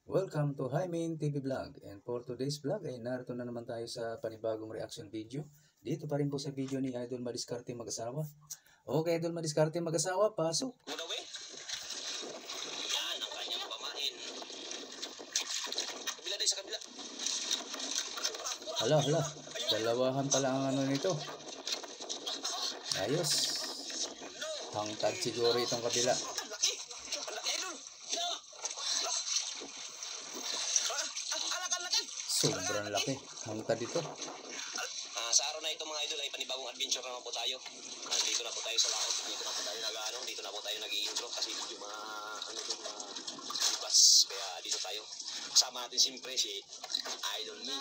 Welcome to Hymen TV Vlog, and for today's vlog ay narito na naman tayo sa panibagong reaction video. Dito pa rin po sa video ni Idol Madiskarte Mag-asawa. Okay, Idol Madiskarte Mag-asawa, pasok! Yan ang kanyang pamain. Kabila tayo sa kabila. Hala, dalawahan pala ang ano nito. Ayos. Hangtad siguro itong kabila. Ang laki idol. Ang laki. Sobrang laki. Hangtad ito. Sa araw na ito mga idol ay panibagong adventure naman po tayo. Dito na po tayo sa laot. Dito na po tayo dito na po tayo nag-i-intro kasi medyo ibas. Kaya dito tayo. Kasama natin siyempre si Idol Me.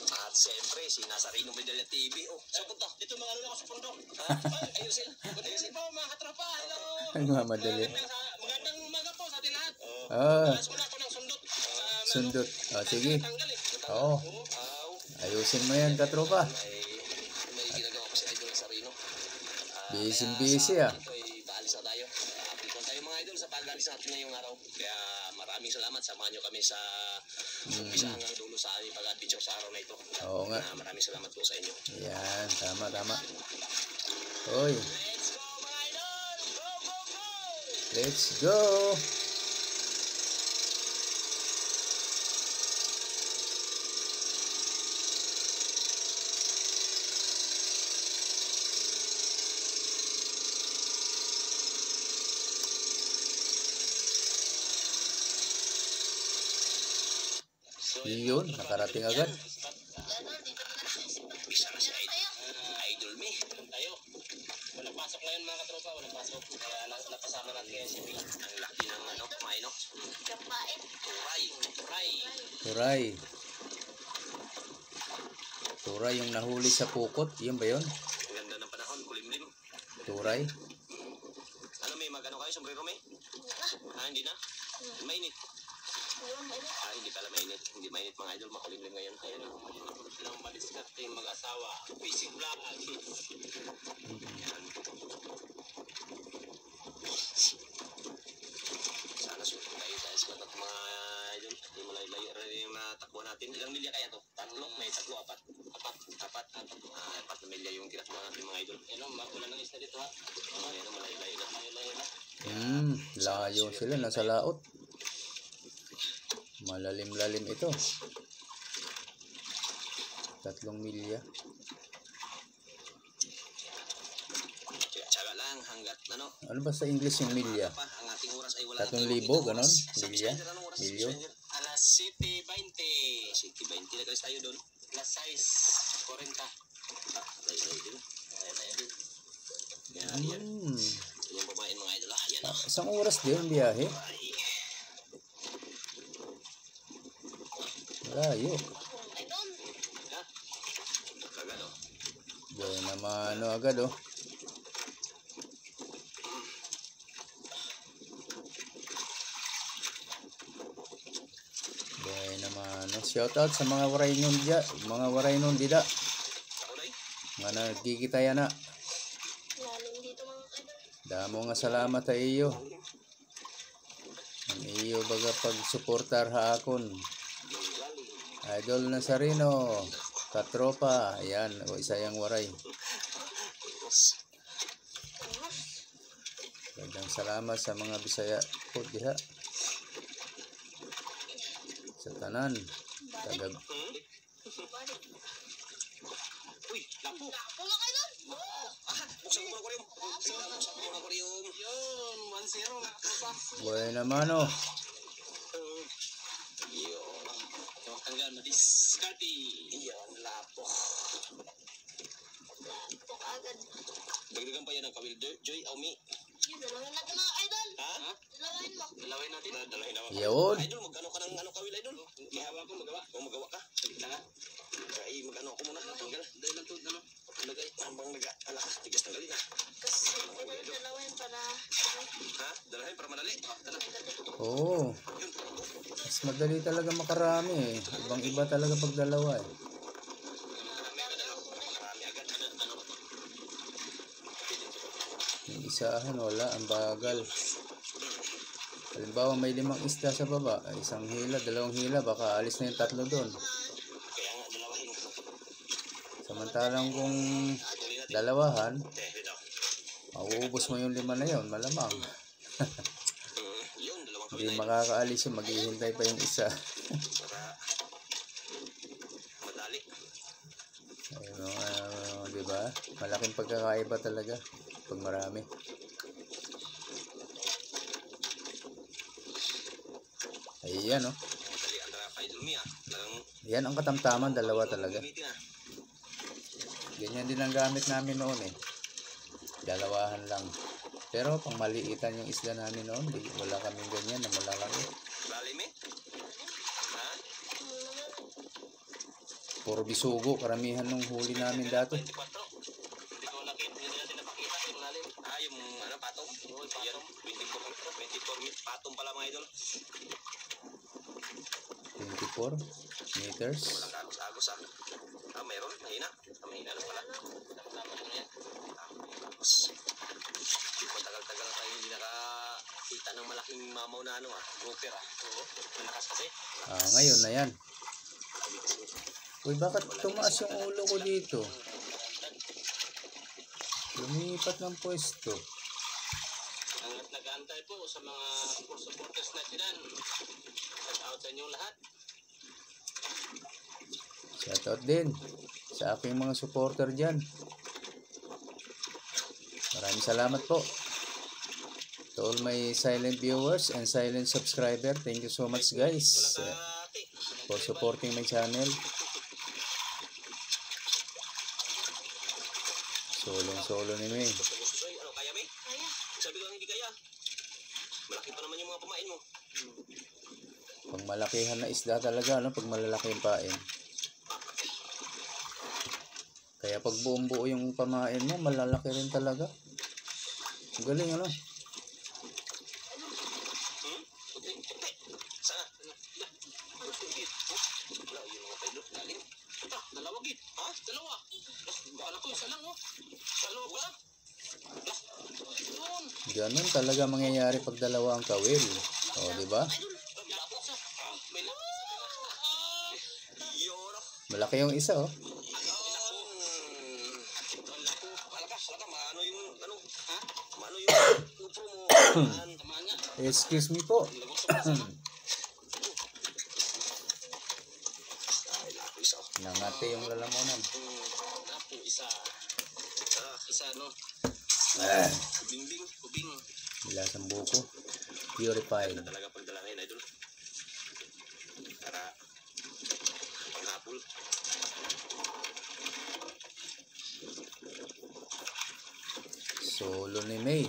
At siyempre si Nazareno Medalla TV. Oh, sa punta. Dito mga ano ako sa pundo. Ayusin po mga katropa. Hello. Ay, mamadali. Magandang umaga po sa atin lahat. Wala ko ng sundot. Sundot. Sige. Tanggal eh. Oo. Ayusin mo yan, katropa. May ginagawa ko si Idol Nazareno. Busy ah. Ito ay paalis na tayo. Update ko tayo mga idol sa pag-alis natin ngayong araw. Kaya maraming salamat. Samahan nyo kami sa umpisa hanggang dulo sa aming pag-adventure sa araw na ito. Oo nga. Maraming salamat po sa inyo. Yan, tama. Hoy. Let's go mga idol! Go! Let's go! Yun, nakarating agad. Bisa na si Idol Me. Tayo. Walang pasok ngayon mga katropa. Walang pasok. Kaya napasama natin ngayon si Will. Ang laki ng kumain, no? Turay. Turay yung nahuli sa pukot. Yun ba yun? Ang ganda ng panahon. Kulimlim. Turay. Ano may magano kayo? Sombrero may? Hindi na? Mainit. Hindi pala mainit. Hindi mainit mga idol. Makulimlim ngayon. Ayun. Ng Madiskarte Mag-asawa. Basic vlog. Yan. Sana sulit tayo sa matat mga idol. Hindi mo layo rin yung natakbo natin. Ilang milya kaya to? Tatlo? May tatlo, apat. Apat na milya yung tinatakbo natin mga idol. Yan o, magulan ng isla dito ha. Yan o, malayo-layo na. Layo sila. Nasa laot. Malalim-lalim ito. 3 milya. Tsaga lang hanggat ano. Ano ba sa English yung milya? Ang ating oras ay wala 3,000, ganon? Milya? Milyo? Alas 7:20. 7:20 na guys tayo doon. Alas 6:40. Yan. Yung pamain mga idol. Yan o. Isang oras din biyahe. Layo. Ha? Kagad o. Diyan naman agad oh. Diyan naman shout out sa mga waray nun dida. Nga nagkikita yan na. Damo nga salamat sa iyo. Ang iyo baga pagsuportar ha akon. Idol Nazareno, katropa, ayan, o isa yung waray. Gandang salamat sa mga Bisaya po diha. Sa tanan. Uy, lapo. Buksan mo na kuryum. Yun, 1-0 na katropa. Buhay naman oh. Hanggang Madiskarte. Iyan, lapo. Dagdagan pa yan ang kawil. Joy, Aumi. Dalawin natin mga idol. Ha? Dalawin mo. Dalawin natin. Dalawin naman. Yun. Idol, mag-ano ka ng kawil, idol? Mahawa ko, magawa. O, magawa ka. Saglit lang ha. Ay, mag-ano ako muna. Tanggal. Dahil lang ito, ano? Lagay. Ambang ala, tigas tanggalin ha. Kasi dalawin para... Ha? Dalawin para madali. Oo. Mas madali talaga makarami eh. Ibang iba talaga pag dalawa eh. Marami agad. Ano? Yung isahan wala, ang bagal. Halimbawa may 5 isda sa baba, isang hila, 2 hila, baka alis na yung 3 doon. Kaya nga, dalawahin. Samantalang kung Tuloy natin. dalawahan, Dito. mauubos mo yung 5 na yun, malamang. Yun, dalawang Hindi kawil na yun. makakaalis yung maghihintay pa yung isa. Para madali. Ayun, di ba? Malaking pagkakaiba talaga pag marami. Ayan, oh. Madali ang trap idol Mia. Talagang Yan ang katamtaman, dalawa talaga. gamitin ah. Ganyan din ang gamit namin noon eh. Dalawahan lang. Pero pang maliitan yung isda namin noon, wala kaming ganyan na malalaki. Lalim eh. Ha? Puro bisugo, karamihan nung huli namin dati. 24. Hindi ko nakita, hindi natin napakita yung lalim. Ah, yung ano, patong? Oo, patong. 24 meters. Patong pala mga idol. 24 meters. Walang agos-agos ah. Ah, mayroon. Mahina. Ah, mahina lang pala. Tama na yan. Tapos, matagal-tagal na tayo hindi nakakita ng malaking mamaw na ano ah. Grouper ah. Oo. Malakas kasi. Ngayon na yan. Uy, bakit tumaas yung ulo ko dito? Lumipat ng pwesto. Ang nag-aantay po sa mga supporters natin yan. Shout-out sa inyo lahat. Shoutout din sa aking mga supporter dyan. Maraming salamat po. To all my silent viewers and silent subscriber, thank you so much guys for supporting my channel. Solo ni May. Susoy, ano, kaya May? Kaya. Sabi ko hindi kaya. Malaki pa naman yung mga pamain mo. Pag malakihan na isda talaga, ano, pag malalaki yung pain. Kaya pag buong buo yung pamain mo, malalaki rin talaga. Galing, ano? Sana? Wala, yung mga pedlo. Galing. Dalawa git. Ha? Dalawa. Bala ko, isa lang oh. Dalawa pala. Yun. Ganun talaga mangyayari pag dalawa ang kawil. O, di ba? May lapis sa. May lapis sa. Yun. Malaki yung isa, oh. Maano yung ano, ha? Maano yung upro mo? Tamaan nga. Excuse me po. Ay, lapo isa. Nangate yung lalamunan. Lapo isa. Isa no. Kubing. Bilasang buko. Purified. Ano talaga pagdalangin, idol? Para panghapol. Solo ni May.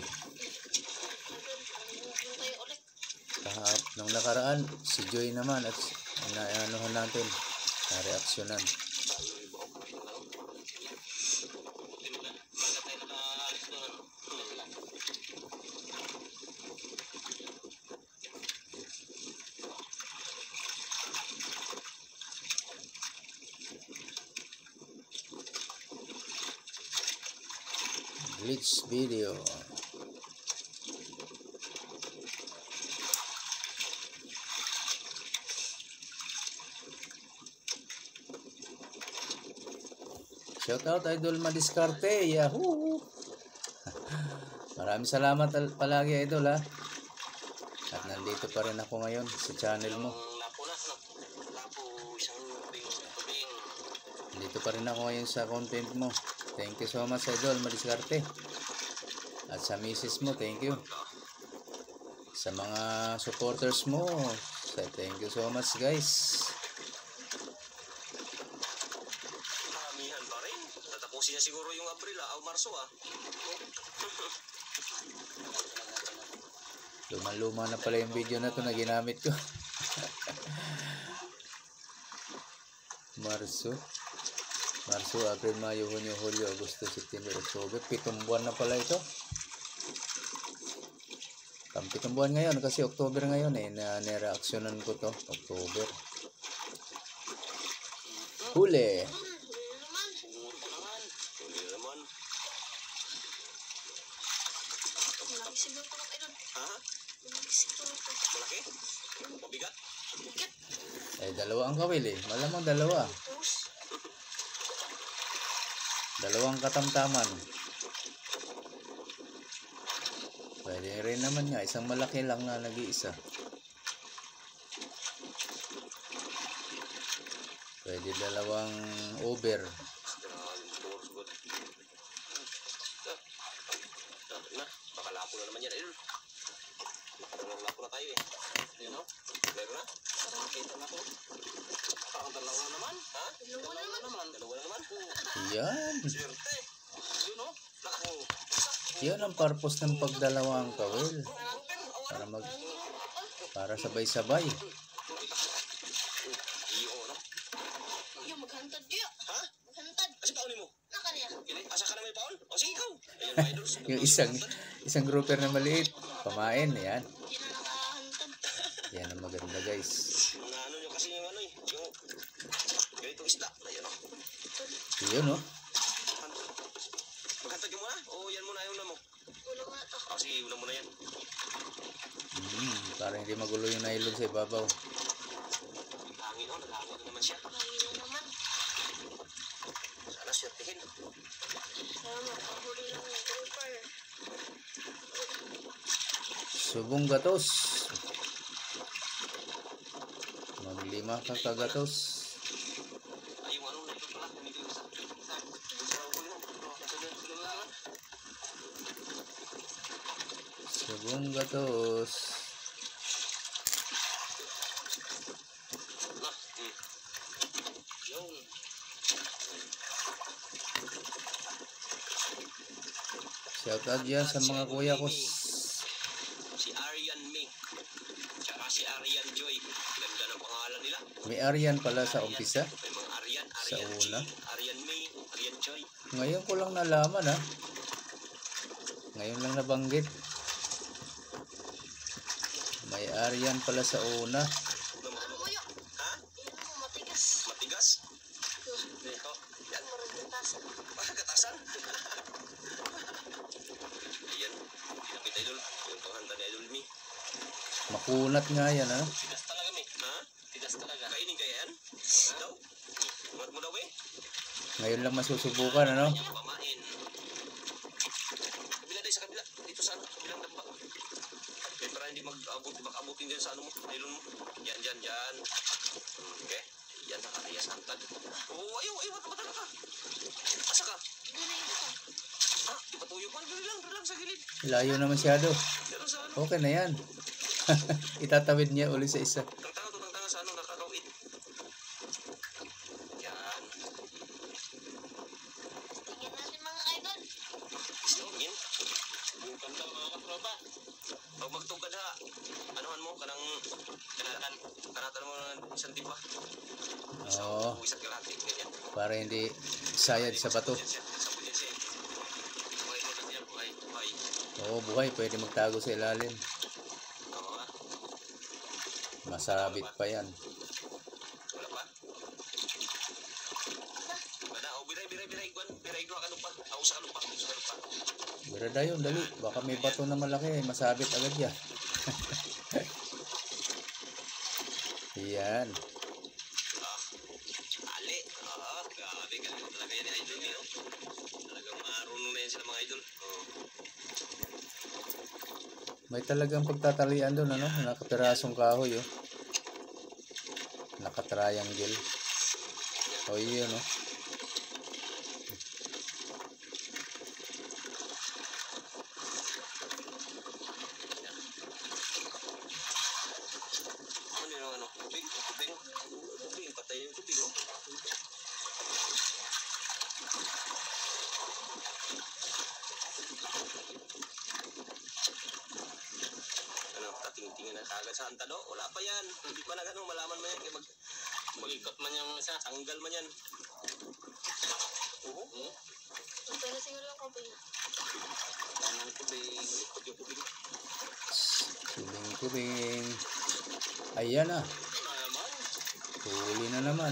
Nung nakaraan, si Joy naman at inaanuhan natin. Na-reaksyonan. Glitch video. Shout out Idol Madiskarte. Yahoo! Maraming salamat palagi Idol ha. At nandito pa rin ako ngayon sa channel mo. Lapo na, no? Lapo, isang kubing. Nandito pa rin ako ngayon sa content mo. Thank you so much Idol Madiskarte. At sa misis mo, thank you. Sa mga supporters mo, thank you so much guys. Maramihan pa rin. Tatapusin niya siguro yung Abril o Marso ah. Luma na pala yung video na to na ginamit ko. Marso, April, Mayo, Hunyo, Hulyo, Agosto, September, October. 7 buwan na pala ito. 7 buwan ngayon kasi October ngayon eh. Na-reaksyonan ko to. October. Huli. Hindi naman. Lagi siguro pa idol. Ha? Malaki? Mabigat? Eh, dalawa ang kawil eh. Malamang dalawa. Dalawang katamtaman. Pwede rin naman nga. Isang malaki lang na nag-iisa. Pwede dalawang over. Na, makalapo na naman yan, idol. Makalapo na tayo eh. Yun o, meron na. Parang makita na ko. Parang dalawa na naman. Ha? Dalawa na naman. Dalawa na naman. Yan. Swerte. Yun o. Nako. Yan ang purpose ng pagdalawang kawil. Para sabay-sabay. Iyo, no? Iyo, maghantad kayo. Ha? Maghantad. Asa paunin mo? Naka niya. Asa ka na may paon? O sige, ikaw. Ayun, mga idol. Yung isang grouper na maliit. Pamain. Yan. Hindi na nakahantad. Yan ang maganda guys. Mga ano nyo kasi yung ano eh. Yung ganitong isda. Ayun o. Yun oh. Maghantad ka muna? O yan muna yung mo? Ulang na to. O sige, ulam mo na yan. Para hindi magulo yung nylon sa ibabaw. Hangin o, naghangin na naman siya. Hangin na naman. Sana swertihin. Kaya makahuli lang yung grouper. Subong gatos. Maglima ka kagatos. Ay, yung ano na ito pala. Tumigil ko sa huli mo. Subong gatos. Na, yun. Shout out yan sa mga kuya ko. Si Arian May. Tsaka si Arian Joy. Ganda ng pangalan nila. May Aryan pala sa umpisa. May mga Arian, Sa Arian G, una. Arian May, Arian Joy. Ngayon ko lang nalaman ha. Ngayon lang nabanggit. May Aryan pala sa una. Ano mo yun? Ha? Yan mo, matigas. Matigas? Dito. Yan. Maragatasan. Pagkatasan. Ayan. Pinapit idol. Yung panghanda ni Idol Mi. Makunat nga yan ha. Tigas talaga mi. Ha? Tigas talaga. Kainin kaya yan? Daw? Umat mo daw eh? Ngayon lang masusubukan ano. Pamain. Kabila tayo sa kabila. Dito sa ano? Kabilang damba. Eh, para hindi mag-abutin din sa ano mo. Nylon mo. Yan, dyan, dyan. Okay. Yan, nakakaya sa antad. Oo, ayaw, mata ka. Asa ka? Hindi na yun ito. Ha? Di ba tuyo pa? Dali lang sa gilid. Layo na masyado. Pero sa ano? Okay na yan. Itatawid niya uli sa isa. Tangtanga sa ano, nakakawin. Yan. Tingnan natin mga idol. Tingin. Bukan daw mga katropa. Pag magtugad ha, anuhan mo, kanatan mo ng isang tiba. Oo. Isang kalahati, ganyan. Para hindi sayad sa bato. Buhay mo lang yan, buhay. Oo, buhay. Pwede magtago sa ilalim. Oo nga. Masabit pa yan. Wala pa. Wala, o biray, Gwan. Biray, Gwan, kanupa. Ako sa kanupa. Bira dayon, dali. Baka may bato na malaki. Masabit agad yan. Yan. Ali. Oo, grabe. Galing talaga yan, idol niyo. Talagang marunong na yan sila mga idol. May talagang pagtatalian doon, ano? Nakapirasong kahoy, oh. Nakatriangle. O, yun, oh. Ano yung ano? Tubig. Patay yung tubig, oh. Ano, tatingin na kagad sa antado? Wala pa yan. Hindi pa na gano'n, malaman mo yan. Kaya mag-ikot man yung isa, tanggal man yan. Oo. Pero siguro yung kapay na. Tangan tubig, malikot yung tubig. Kuling. Ayan na. Naman. Huli na naman.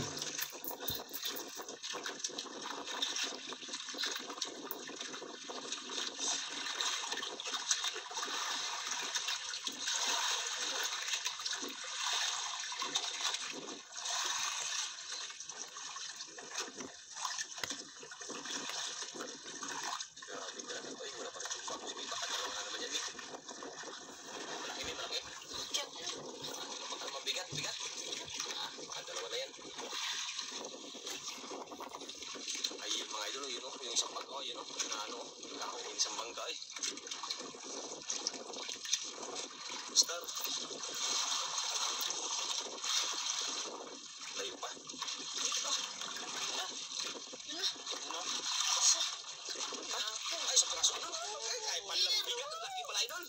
Layo pa. Ay, sa braso idol. Ay, palang bigat. Ang laki pala idol.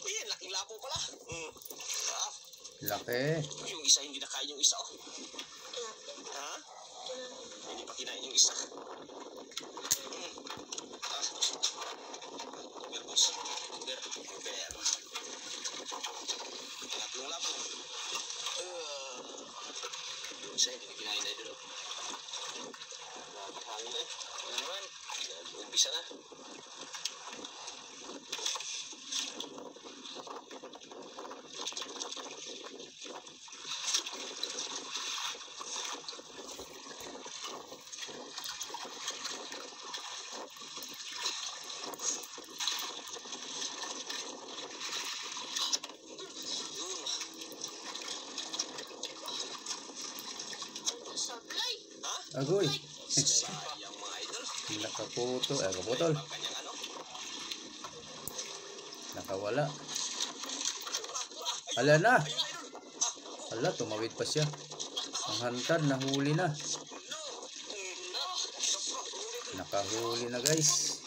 Ayan, laking lapo pala. Laki. Yung isa hindi nakain yung isa, oh. Ha? Hindi pa kinain yung isa. Tuber, boss. Tuber. Tatlong lapo. Yung isa hindi na kinain na idol, oh. Nakakahangin eh. Ano naman? Umpisa na. Sablay. Ha? Agoy. Sayang mga idol. Nakaputo. Kaputol. Ang kanyang ano? Nakawala. Ala na. Ala, tumawid pa siya. Ang hantad, nahuli na. Nakahuli na guys.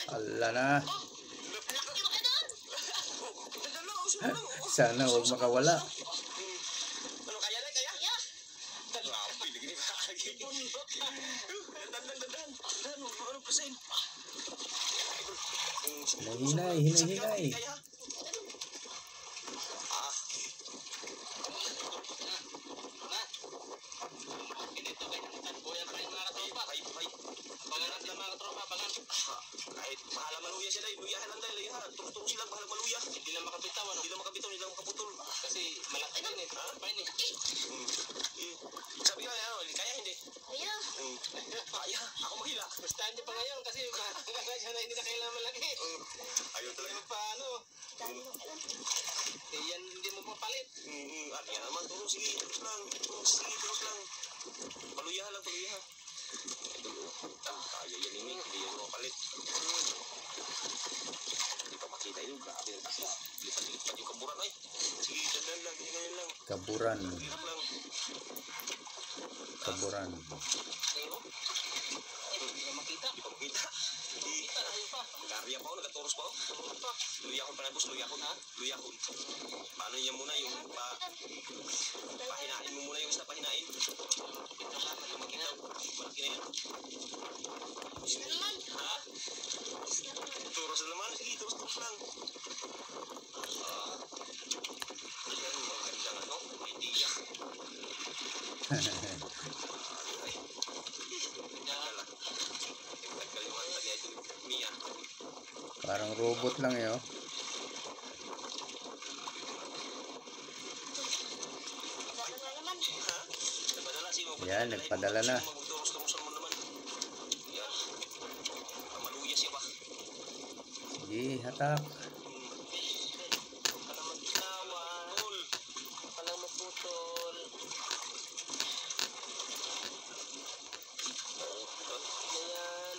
Ala na. Sana huwag makawala. Ano kaya na kaya? Kaya. Grabe, lagi ni Kagi. Dan. Ano pasin? Hinahinay, hinahinay. Kaya? Kahit mahal ang maluya sila, luyahan lang dahil luyahan. Tungtong sila mahal ang maluya. Hindi lang makabitaw, ano? Hindi lang makabitaw, hindi lang makaputol. Kasi malaki din eh. Ha? Pain eh. Sabi ka, ano, kaya hindi? Kaya. Kaya, ako mahila. Basta hindi pa ngayon kasi siya na hindi na kailangan malaki. Ayaw talaga. Paano? Dami ng ulan. Eh, yan hindi mo papalit. At yan naman, turun, sige, turun lang. Turun lang. Paluyahan lang, paluyahan. Kaya yan ini, hindi yan mapalit. Hindi pa makita yun, grabe ng takbo. Lipat yung kaburan ay. Sige, dandan lang, ngayon lang. Kaburan. Hirap lang. Kaburan. Ayun. Hindi ka makita. Hindi pa makita. Kita na yun pa. Karya pa ako, nagaturos pa ako. Luyakon pa na, boss, luyakon ha. Luyakon. Paano niya muna yung pahinain mo muna yung isa pahinain. Ito lang, malaki na. Malaki na yan. Ano naman? Ha? Turos na naman. Sige, turos lang. Yan, magandang ano, idea. Ay. Nagala. Nagkalimutan niya yung Mia. Parang robot lang eh, oh. Dami na naman. Ha? Nagpadala, sino? Yan, nagpadala na. Sino magturos mo naman? Yan. Maluya siya ba? Sige, hatak. Palang magkinawa. Palang magputol. Ayan.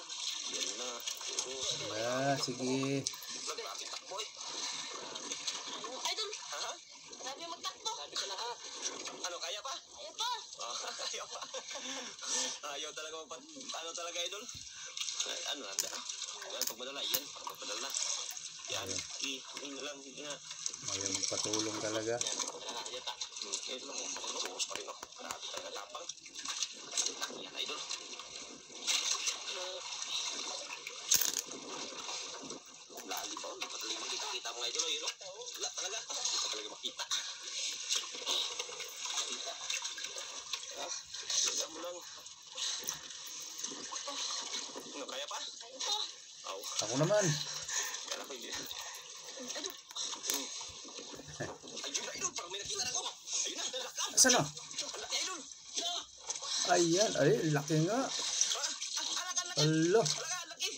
Yan na. Turos. Sige. Grabe takbo eh. Idol. Ha? Grabe magtakbo. Sabi ko na ha. Ano, kaya pa? Ayaw pa. Ayaw pa. Ayaw talaga ano talaga idol? Ay, ano, handa. Yan, pagmadala, yan. Pagmadala na. Yan. Yun na lang, yun na. Ayaw magpatulong talaga. Yan. Yata. Ito lang, turos pa rin ako. Grabe talaga tapang. Yan, idol. Lali pa, hindi pa talaga makita mga idol. Yun, wala talaga. Hindi pa talaga makita. Makita. Ha? Wala mo lang. Ano, kaya pa? Ayaw pa. Aw, Ako naman. kaya ko hindi. Idol. Ayun na, idol. Parang may nakita na ko. Ayun na, nalakam. Saan na? Ang laki, idol. Ayan. Ay, laki nga. Ha? Alak, laki. Ala. Alak, laki.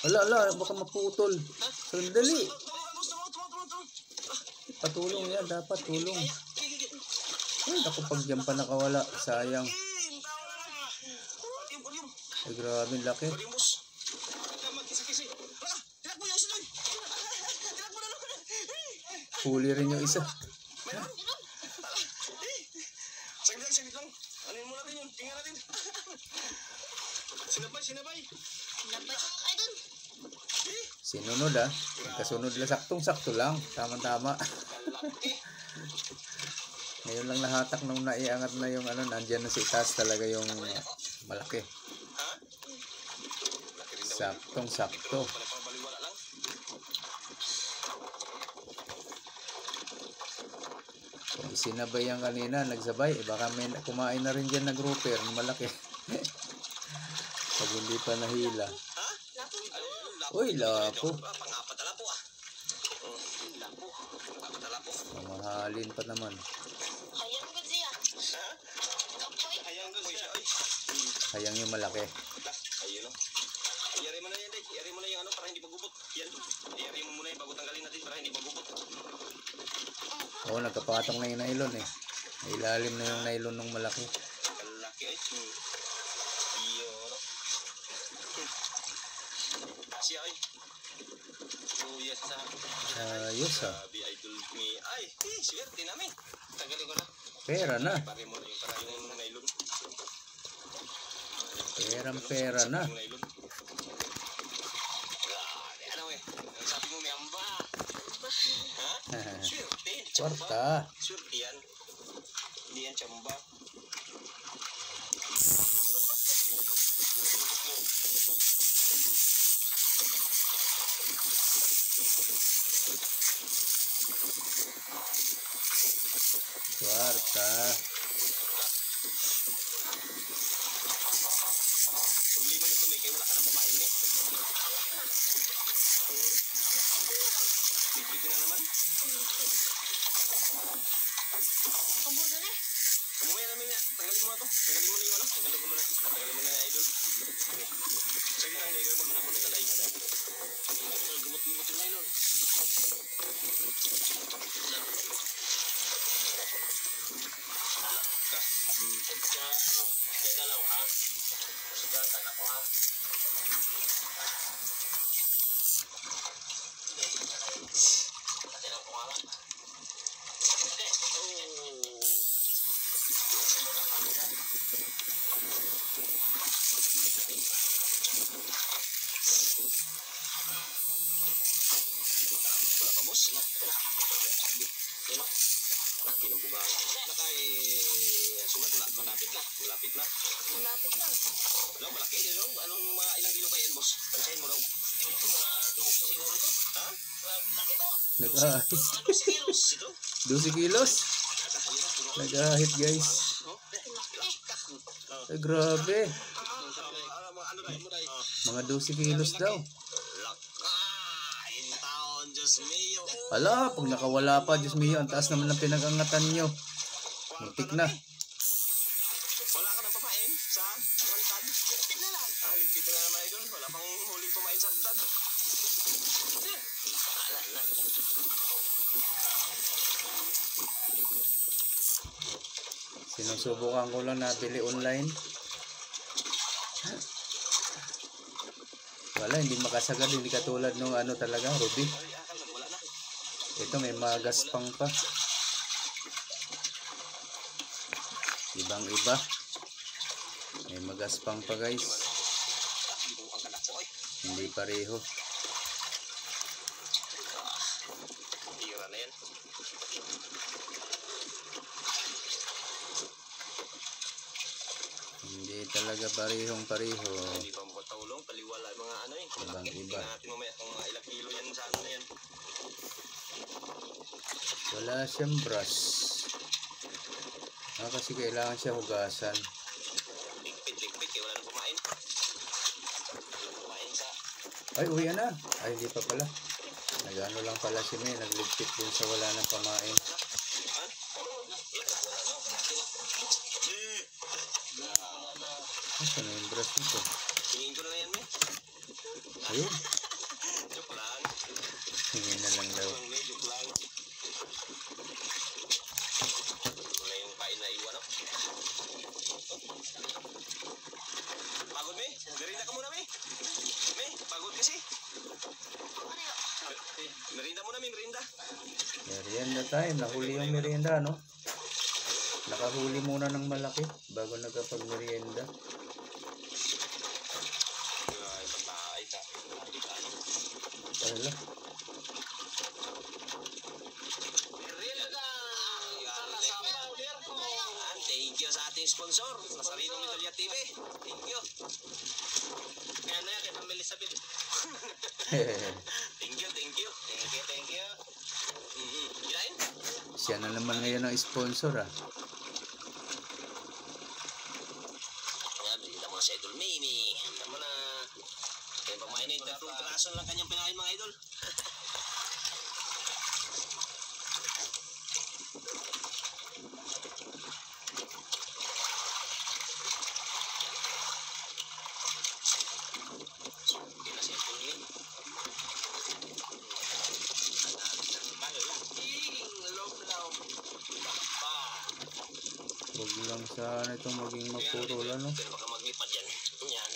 Alak, Ala, baka maputol. Sandali. Tumutulong. Patulong yan, dapat tulong. Kaya. Ay, ako pag yan pa nakawala. Sayang. Tawa na lang. Podium. Ay, grabe, laki. Podium, boss. Magkisa-kisi. Tinakbo yung sunod. Tinakbo na naman. Huli rin yung isa. Mayroon? Saglit lang. Anin mo natin yun. Tingnan natin. Sinabay. Labay ko idol. Sinunod ah. Kasunod lang. Saktong-sakto lang. Tama-tama. Kalaki. Ngayon lang nahatak nung naiangat na yung ano. Nandyan na si taas talaga yung malaki. Ha? Laki rin daw. Saktong-sakto. Pala pang baliwala lang. Kung isinabay yan kanina, nagsabay. Baka may kumain na rin dyan na grouper. Malaki. Pag hindi pa nahila. Ha? Lapo. Lapo. Uy, lapo. Pang-apat na lapo ah. Lapo. Pang-apat na lapo. Pamahalin pa naman. Hayang ko siya. Ha? Kapoy. Hayang ko siya. Ay. Hayang yung malaki. Ayun o. Iyari mo na yan, Day. Iyari mo na yung ano para hindi pagubot. Yan. Iyari mo muna yung bago tanggalin natin para hindi pagubot. Oo, nagkapatong na yung nylon eh. May ilalim na yung nylon ng malaki. Kalaki ay. Iyon. Siya ay. Luyas na. Ayos ah. Grabe, idol me. Ay, swerte namin. Tagalin ko na. Pera na. Pare mo na yung para yung nylon. Perang-pera na. Yung nylon. Grabe, ano eh. Ang sabi mo may amba. Ha? Swerte. Tsamba. Kwarta. Swerte yan. Hindi yan tsamba. Kwarta. Problema nito may kaya wala ka nang pamain eh. Pipitin na naman. Kabudo na. Kumumaya namin niya. Tanggalin mo na to. Tanggalin mo na yung ano. Tanggalin mo muna. Tanggalin mo na yung idol. Sige lang, Day. Gawin mo na sa live. Gumot-gumot yung nylon. Gagalaw ha. Sugatan ako ha. Atin ang pangalan. Oh. Wala pa boss. Wala. Laki ng bunga. Nakay sugat wala. Malapit na. Malapit lang. Wala, malaki. Anong mga ilang kilo kayo, boss? Pansayin mo daw. Ito, mga 12 siguro ito. Ha? Laki to. Nag-ahit. Mga 12 kilos ito. 12 kilos. Nag-ahit guys. Ay grabe. Ano tayo mo tayo? Mga 12 kilos daw. In town, Diyos mío. Ala, pag nakawala pa, Diyos mio, ang taas naman ng pinag-angatan nyo. Muntik na. Wala ka nang pamain sa rantad? Ligpit na lang. Ligpit na naman idol. Wala pang huling pamain sa rantad. Wala na. Sinusubukan ko lang nabili online. Wala, hindi makasagad. Hindi katulad nung ano talaga, Ruby. Ay, akal na. Wala na. Ito may magaspang pa. Ibang iba. May magaspang pa guys. Ang kanak ko ay. Hindi pareho. Tira na yan. Hindi talaga parehong pareho. Hindi pa makatulong. Paliwala yung mga ano eh. Ibang iba. Tingnan natin mamaya kung mga ilang kilo yan sa ano na yan. Wala siyang brush. Kasi kailangan siya hugasan. Ligpit. Kaya wala nang pamain. Wala pamain sa... Ay, uwi na. Ay, hindi pa pala. Nagano lang pala si May. Nagligpit din sa wala ng pamain. Ha? Ito na yung brush nito. Hingin ko na yan, May. Ayun. Joke lang. Hingin na lang daw. May joke lang. Wala yung pain na iwan, no? Pagod, May? Merinda ka muna, May. May, pagod kasi. Ano yun? Merinda muna, May. Merinda. Merienda. time. Nahuli yung merienda, no? Nakahuli muna ng malaki bago nagkapag-merienda. Wala. Thank you sa ating sponsor, Nazarinong Medalya TV. Thank you. Kaya na yan, kay Ma'am Elizabeth. Thank you. Thank you. Kirain? Siya na naman ngayon ang sponsor, ah. Ayan, bilita mo sa Idol Mimi. Tama na. Kaya pamainit na 2 piraso lang kanyang pinahin mga idol. Hindi na si Idol Mimi. Huwag lang sana itong maging mapurol, ano? Pero baka maglipad yan. Yan.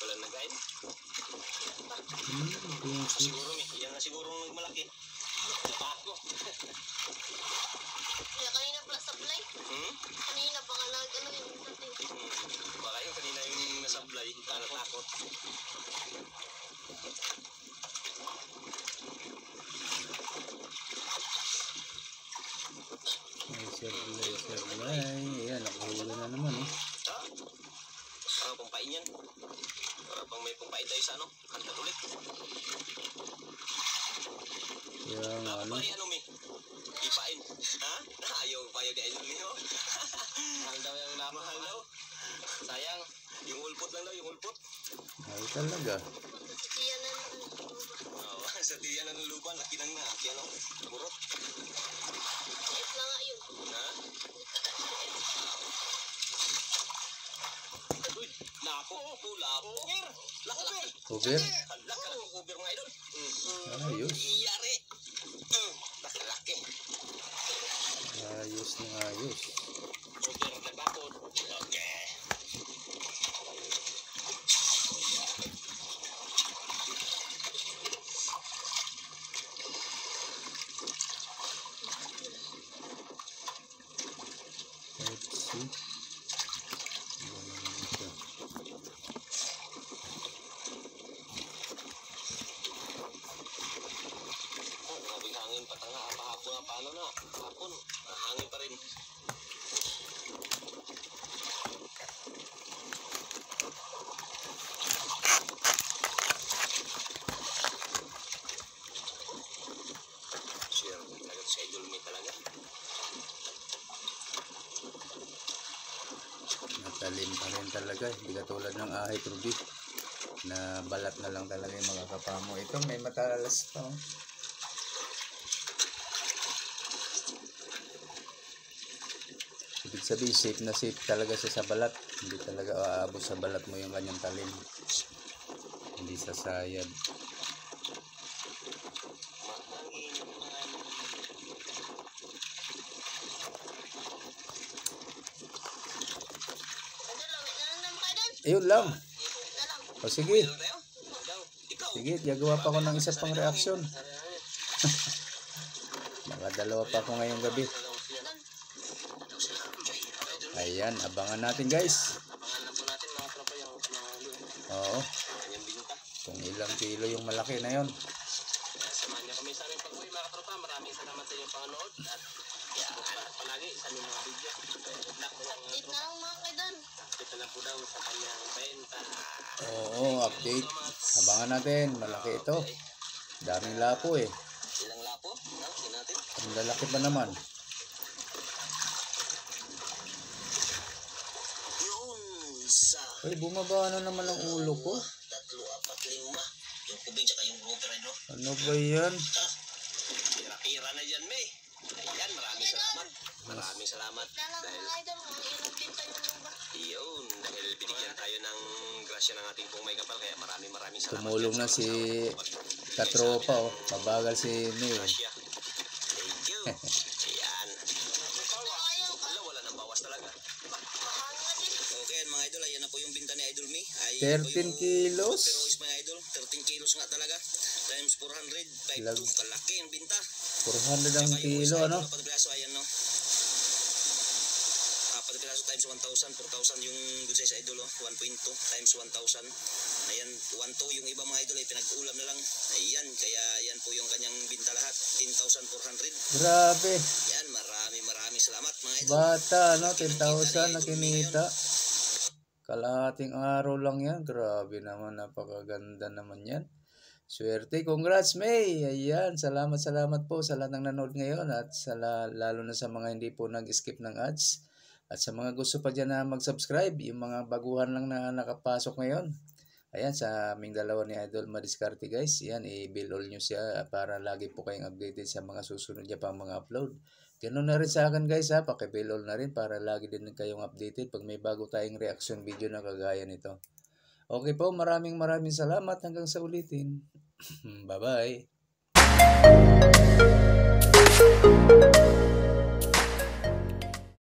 Wala na guide. Siguro yan na siguro nagmalaki. Napako. Kaya kanina pala supply. Kanina pa nga ano yung sabi. Baka yung kanina yung nasablay, natakot. Laser. Ayan, nakahuli na naman, eh. Parang pampain yan. Parang pang may pampain tayo sa ano, kantat ulit. Yung ano, Ay, ano mi? Ipain. Ha? Ayaw payo di idol niyo. Mahal daw yung lama. Mahal daw. Sayang. Yung ulpot lang daw, yung ulpot. ay talaga. Sa tiyan na Oo, sa tiyan ng lupa, laki ng na. Kaya ano, burot. Liit na nga yun. Ha? Uy, lapo. Lapo. Laki. Over? Laki ng cover mga idol. Ayos. Iyari. Laki. Ayos na ayos. Cover na bakod. Okay. Let's see. Grabe hangin patanga. Pahapon na paano na. Hapon. Hangin pa rin. Sure. Talagang sa idol may talaga. Matalim pa rin talaga. Hindi katulad ng ahit ruby na balat na lang talaga yung mga kapamo. Ito may matalas pa, oh. Ibig sabihin safe na safe talaga siya sa balat. Hindi talaga aabot sa balat mo yung kanyang talim. Hindi sasayad. Idol, lamit na lang naman kayo doon. Ayun lang. Lamit na lang. O sige. Ano tayo? Ikaw. Sige, gagawa pa ako ng isa pang reaksyon. Nakadalawa pa ako ngayong gabi. Ayan, abangan natin guys. Abangan lang po natin mga tropa yung Oo, kanyang binta. kung ilang kilo yung malaki na yon. Kaya samahan niyo kami sa aming pag-uwi mga tropa. Maraming salamat sa inyong panonood at palagi sa aming mga video. Good luck mga Update na tropa. lang mga kayo doon. Kita na po daw sa kanyang benta. Oo, update. Abangan natin, malaki ito. Daming lapo eh. Ilang lapo? Tingnan natin. Ang lalaki pa naman. Yun sa Ay, bumaba na naman ang ulo ko. 3, 4, 5. Yung kubing tsaka yung grouper, no? Ano ba yan? Pira-pira na dyan, May. Yan, maraming salamat. Maraming salamat. Sana Dahil, mga idol, kung ilang pinta yung luba. yun, dahil binigyan tayo ng grasya ng ating pong may kapal. Kaya maraming salamat. Tumulong yan na sa si mga kasama. Katropa, oh. Mabagal si May. Grasya. Thank you. Yan. Ayaw ka. Wala, wala nang bawas talaga. Mahal nga din. Okay, mga idol, ayan na po yung binta ni Idol May. Ay, 13 kilos. Pero is mga idol, 13 kilos nga talaga. Times 400, 5.2, kalaki ang binta. 400 ang kilo, ano? Pagpiraso, ayan no. Pagpiraso times 1,000, 4,000 yung good size idol, oh. 1.2 times 1,000. Ayan, 1.2 yung iba mga idol ay pinag-ulam na lang. Ayan, kaya yan po yung kanyang binta lahat. 10,400. Grabe. Yan, maraming salamat mga idol. Bata, no? 10,000 na kinita. Kalahating araw lang yan. Grabe naman. Napakaganda naman yan. Swerte. Congrats, May. Ayan. Salamat po sa lahat ng nanood ngayon. At lalo na sa mga hindi po nag-skip ng ads. At sa mga gusto pa dyan na mag-subscribe. Yung mga baguhan lang na nakapasok ngayon. Ayan, sa aming dalawa ni Idol Madiskarte guys. Ayan, i-bill all nyo siya para lagi po kayong updated sa mga susunod niya pang mga upload. Ganun na rin sa akin guys ha, paki-bill all na rin para lagi din kayong updated pag may bago tayong reaction video na kagaya nito. Okay po, maraming salamat hanggang sa ulitin. Bye-bye.